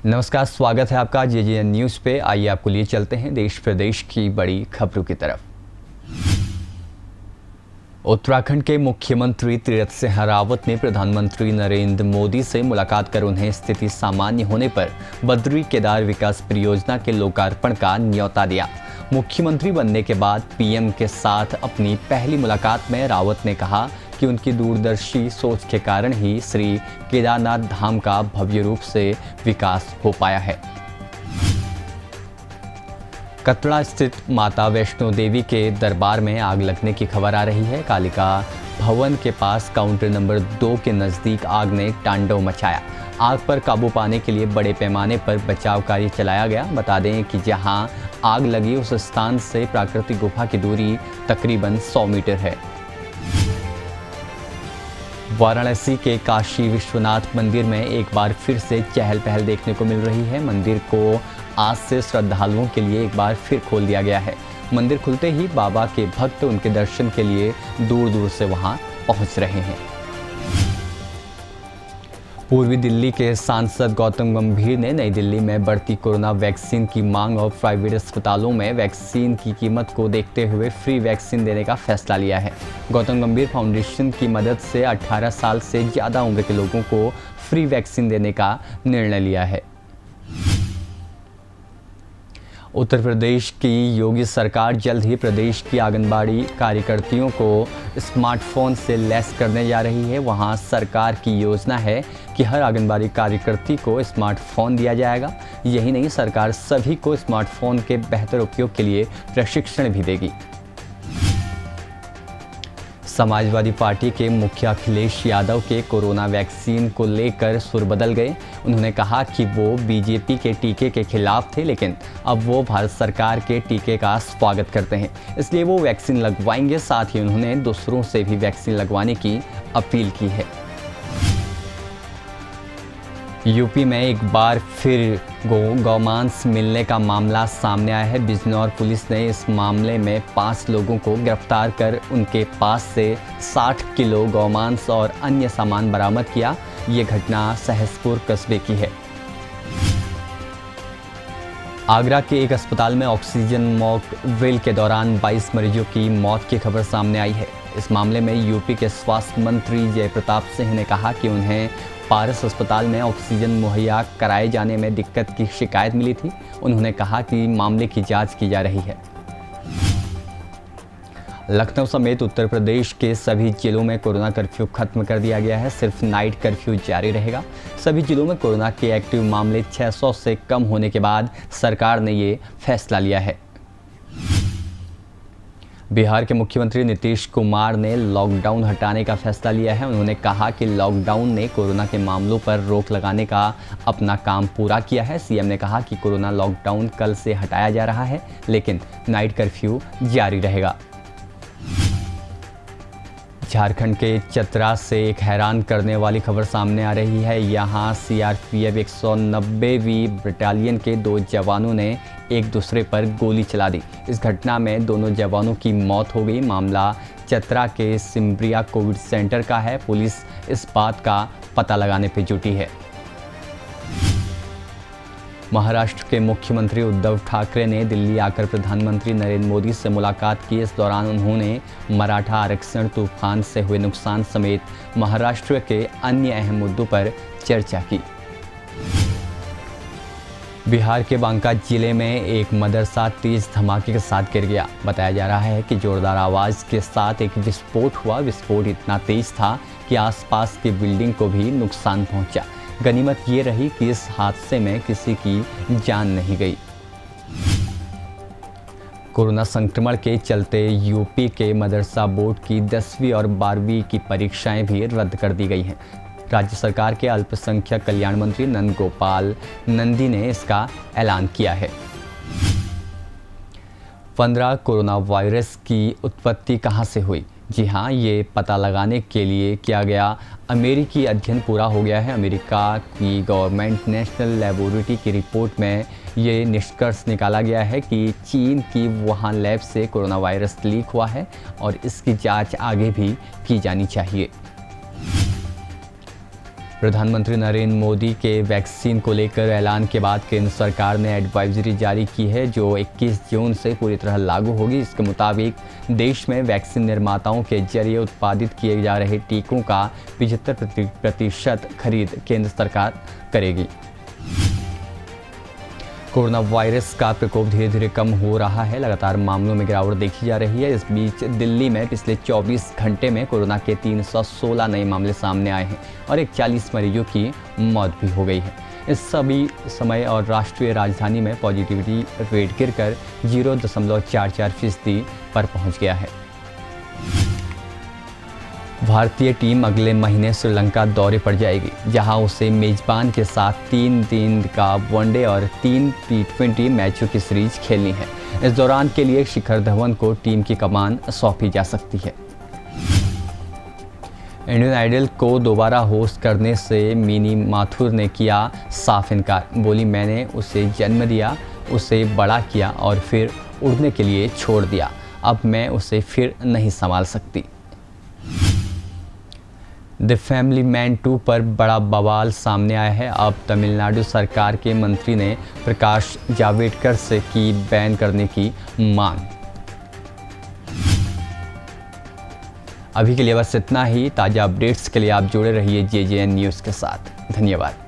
नमस्कार, स्वागत है आपका जेजेएन न्यूज़ पे। आइए आपको लिए चलते हैं देश प्रदेश की बड़ी खबरों की तरफ। उत्तराखंड के मुख्यमंत्री तीरथ सिंह रावत ने प्रधानमंत्री नरेंद्र मोदी से मुलाकात कर उन्हें स्थिति सामान्य होने पर बद्री केदार विकास परियोजना के लोकार्पण का न्योता दिया। मुख्यमंत्री बनने के बाद पीएम के साथ अपनी पहली मुलाकात में रावत ने कहा कि उनकी दूरदर्शी सोच के कारण ही श्री केदारनाथ धाम का भव्य रूप से विकास हो पाया है। कटरा स्थित माता वैष्णो देवी के दरबार में आग लगने की खबर आ रही है। कालिका भवन के पास काउंटर नंबर 2 के नज़दीक आग ने तांडव मचाया। आग पर काबू पाने के लिए बड़े पैमाने पर बचाव कार्य चलाया गया। बता दें कि जहां आग लगी उस स्थान से प्राकृतिक गुफा की दूरी तकरीबन 100 मीटर है। वाराणसी के काशी विश्वनाथ मंदिर में एक बार फिर से चहल पहल देखने को मिल रही है। मंदिर को आज से श्रद्धालुओं के लिए एक बार फिर खोल दिया गया है। मंदिर खुलते ही बाबा के भक्त उनके दर्शन के लिए दूर दूर से वहां पहुंच रहे हैं। पूर्वी दिल्ली के सांसद गौतम गंभीर ने नई दिल्ली में बढ़ती कोरोना वैक्सीन की मांग और प्राइवेट अस्पतालों में वैक्सीन की कीमत को देखते हुए फ्री वैक्सीन देने का फैसला लिया है। गौतम गंभीर फाउंडेशन की मदद से 18 साल से ज़्यादा उम्र के लोगों को फ्री वैक्सीन देने का निर्णय लिया है। उत्तर प्रदेश की योगी सरकार जल्द ही प्रदेश की आंगनबाड़ी कार्यकर्तियों को स्मार्टफोन से लैस करने जा रही है। वहां सरकार की योजना है कि हर आंगनबाड़ी कार्यकर्ती को स्मार्टफोन दिया जाएगा। यही नहीं, सरकार सभी को स्मार्टफोन के बेहतर उपयोग के लिए प्रशिक्षण भी देगी। समाजवादी पार्टी के मुखिया अखिलेश यादव के कोरोना वैक्सीन को लेकर सुर बदल गए। उन्होंने कहा कि वो बीजेपी के टीके के खिलाफ थे, लेकिन अब वो भारत सरकार के टीके का स्वागत करते हैं, इसलिए वो वैक्सीन लगवाएंगे। साथ ही उन्होंने दूसरों से भी वैक्सीन लगवाने की अपील की है। यूपी में एक बार फिर गौमांस मिलने का मामला सामने आया है। बिजनौर पुलिस ने इस मामले में 5 लोगों को गिरफ्तार कर उनके पास से 60 किलो गौमांस और अन्य सामान बरामद किया। ये घटना सहसपुर कस्बे की है। आगरा के एक अस्पताल में ऑक्सीजन मॉक ड्रिल के दौरान 22 मरीजों की मौत की खबर सामने आई है। इस मामले में यूपी के स्वास्थ्य मंत्री जयप्रताप सिंह ने कहा कि उन्हें पारस अस्पताल में ऑक्सीजन मुहैया कराए जाने में दिक्कत की शिकायत मिली थी। उन्होंने कहा कि मामले की जांच की जा रही है। लखनऊ समेत उत्तर प्रदेश के सभी जिलों में कोरोना कर्फ्यू खत्म कर दिया गया है। सिर्फ नाइट कर्फ्यू जारी रहेगा। सभी जिलों में कोरोना के एक्टिव मामले 600 से कम होने के बाद सरकार ने ये फैसला लिया है। बिहार के मुख्यमंत्री नीतीश कुमार ने लॉकडाउन हटाने का फैसला लिया है। उन्होंने कहा कि लॉकडाउन ने कोरोना के मामलों पर रोक लगाने का अपना काम पूरा किया है। सीएम ने कहा कि कोरोना लॉकडाउन कल से हटाया जा रहा है, लेकिन नाइट कर्फ्यू जारी रहेगा। झारखंड के चतरा से एक हैरान करने वाली खबर सामने आ रही है। यहाँ सीआरपीएफ 190वीं बटालियन के 2 जवानों ने एक दूसरे पर गोली चला दी। इस घटना में दोनों जवानों की मौत हो गई। मामला चतरा के सिमरिया कोविड सेंटर का है। पुलिस इस बात का पता लगाने पर जुटी है। महाराष्ट्र के मुख्यमंत्री उद्धव ठाकरे ने दिल्ली आकर प्रधानमंत्री नरेंद्र मोदी से मुलाकात की। इस दौरान उन्होंने मराठा आरक्षण, तूफान से हुए नुकसान समेत महाराष्ट्र के अन्य अहम मुद्दों पर चर्चा की। बिहार के बांका जिले में एक मदरसा तेज धमाके के साथ गिर गया। बताया जा रहा है कि जोरदार आवाज़ के साथ एक विस्फोट हुआ। विस्फोट इतना तेज था कि आसपास की बिल्डिंग को भी नुकसान पहुंचा। गनीमत ये रही कि इस हादसे में किसी की जान नहीं गई। कोरोना संक्रमण के चलते यूपी के मदरसा बोर्ड की 10वीं और 12वीं की परीक्षाएं भी रद्द कर दी गई हैं। राज्य सरकार के अल्पसंख्यक कल्याण मंत्री नंद गोपाल नंदी ने इसका ऐलान किया है। 15 कोरोना वायरस की उत्पत्ति कहां से हुई? जी हाँ, ये पता लगाने के लिए किया गया अमेरिकी अध्ययन पूरा हो गया है। अमेरिका की गवर्नमेंट नेशनल लेबोरेटरी की रिपोर्ट में ये निष्कर्ष निकाला गया है कि चीन की वुहान लैब से कोरोना वायरस लीक हुआ है और इसकी जांच आगे भी की जानी चाहिए। प्रधानमंत्री नरेंद्र मोदी के वैक्सीन को लेकर ऐलान के बाद केंद्र सरकार ने एडवाइजरी जारी की है, जो 21 जून से पूरी तरह लागू होगी। इसके मुताबिक देश में वैक्सीन निर्माताओं के जरिए उत्पादित किए जा रहे टीकों का 75% खरीद केंद्र सरकार करेगी। कोरोना वायरस का प्रकोप धीरे धीरे कम हो रहा है, लगातार मामलों में गिरावट देखी जा रही है। इस बीच दिल्ली में पिछले 24 घंटे में कोरोना के 316 नए मामले सामने आए हैं और 41 मरीजों की मौत भी हो गई है। इस सभी समय और राष्ट्रीय राजधानी में पॉजिटिविटी रेट गिरकर 0.44% पर पहुंच गया है। भारतीय टीम अगले महीने श्रीलंका दौरे पर जाएगी, जहां उसे मेजबान के साथ 3 दिन का वनडे और 3 T20 मैचों की सीरीज खेलनी है। इस दौरान के लिए शिखर धवन को टीम की कमान सौंपी जा सकती है। इंडियन आइडल को दोबारा होस्ट करने से मिनी माथुर ने किया साफ इनकार। बोली, मैंने उसे जन्म दिया, उसे बड़ा किया और फिर उड़ने के लिए छोड़ दिया। अब मैं उसे फिर नहीं संभाल सकती। द फैमिली मैन 2 पर बड़ा बवाल सामने आया है। अब तमिलनाडु सरकार के मंत्री ने प्रकाश जावड़ेकर से की बैन करने की मांग। अभी के लिए बस इतना ही। ताज़ा अपडेट्स के लिए आप जुड़े रहिए JJN न्यूज़ के साथ। धन्यवाद।